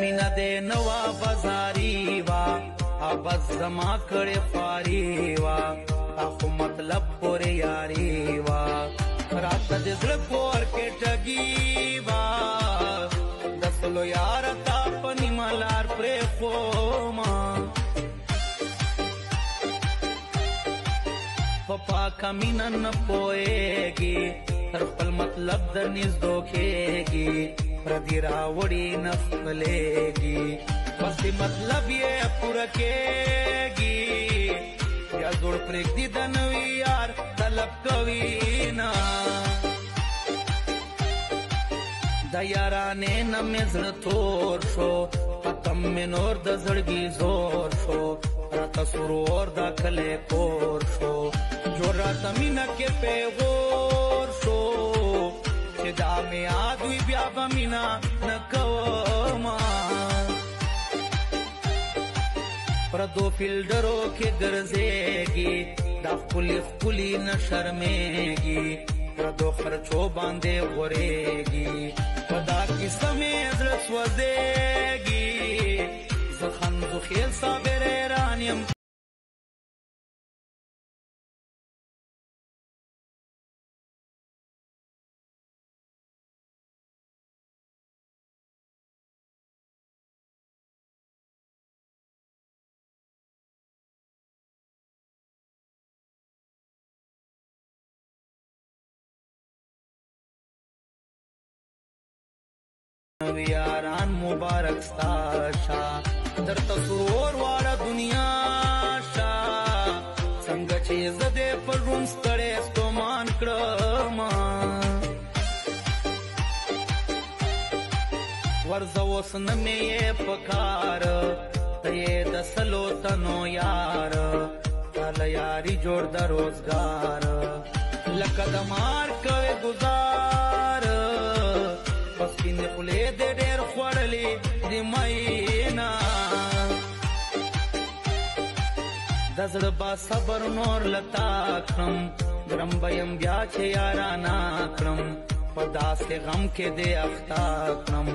مینا دے نوا بازاری وا ابز زما کڑے خواری وا اخو مطلب پوری یاری وا رات دے زړه پور کې ټګي وا دسلو یار تا پنی ملار پرې خو ما پپا کمینا نه پويږي تر خپل مطلب در نږدې کېږي پردی راوړي نخلېږي بس مطلب یې پوره کېږي بیا زوړ پرېږدي د نوي یار طلب کوي نه د یارانې نه مې زړه تور شو ختم مې نور د زړګي زور شو راته سرور دا کلی کور شو جوړ راته مینه کې پیغور شو چې دا مې یاد وي بیا به مینه نه کومه پردو فیلډرو کې ګرځېږي دا ښکلي ښکلي نه شرمېږي پردو خرچو باندې غورېږي په دا کیسه مې زړه سوځېږي زه خندو خیل صابر ایران یم یاران مبارک ستا شا در تصور واړه دنیا شا څنګه چې زه دې پر روم ستړی ستومان کړم ورځه اوس نه مې یې پکار ته یې د سلو تنو یار تاله یاري جوړ د روزګار لکه د مار کوې ګزار پس پینې خولې دې ډېر خوړلې د مینا د زړه با صبر نور لتا کړم ګرم به یم بیا چې یارانه کړم په داسې غم کې دې اخته کړم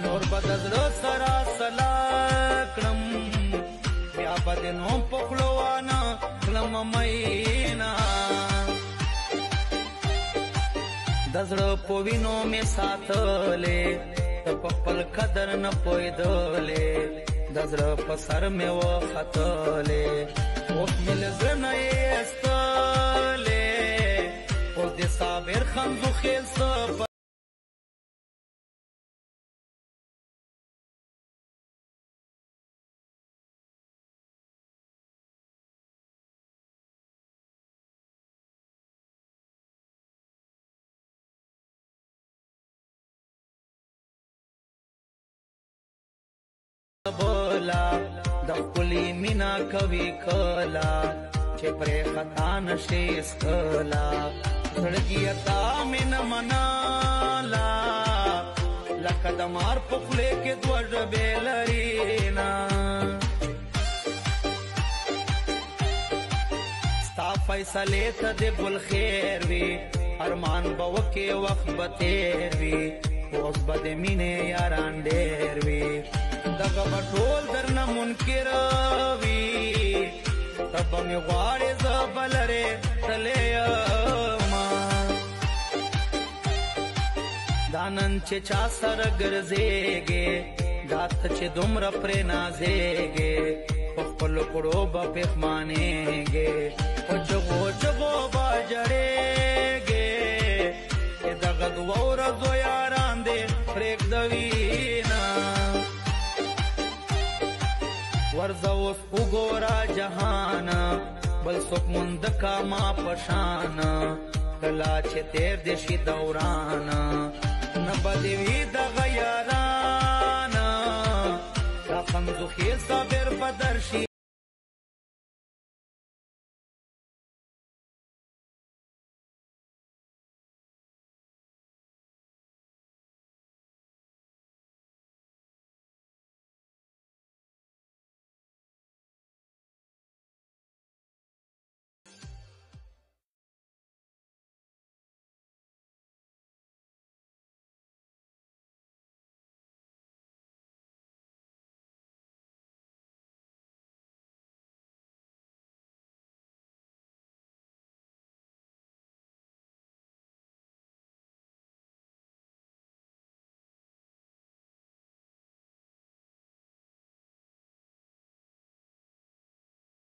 نور به د زړه سره سلا کړم بیا به دې نو په خوله وانه کړم مینا د زړه په وینو مې ساتلې ته په خپل قدر نه پوهېدلې د زړه په سر مې وختلې اوس مې له زړه نه یې ایستلې اوس د صابر خنزو خیل څه بولا د ښکلي مینا کوي کلا چې پرې خطا نشي اسکلا زړګي تا مې نه منالا لکه د مار په خولې کې دوه ژبې لري نه ستا فیصلې ته د ګل خیر وي ارمان به وکې وخت به تېر وي اوس به د مینې یاران ډېر وي دغه به ټول درنه منکر وي ته به مې غواړې زه به لرې تللی یمه دا نن چې چا سره ګرځېږې دا ته چې دومره پرې نازېږې په خپلو کړو به پښمانېږې په چغو چغو به ژړېږې چې دغه دوه ورځو یاران دې پرېږدوي نه ورځه اوس وګوره جهانه بل څوک موند کا ما په شانه کله چې تېر دې شي دورانه نه به دې وي دغه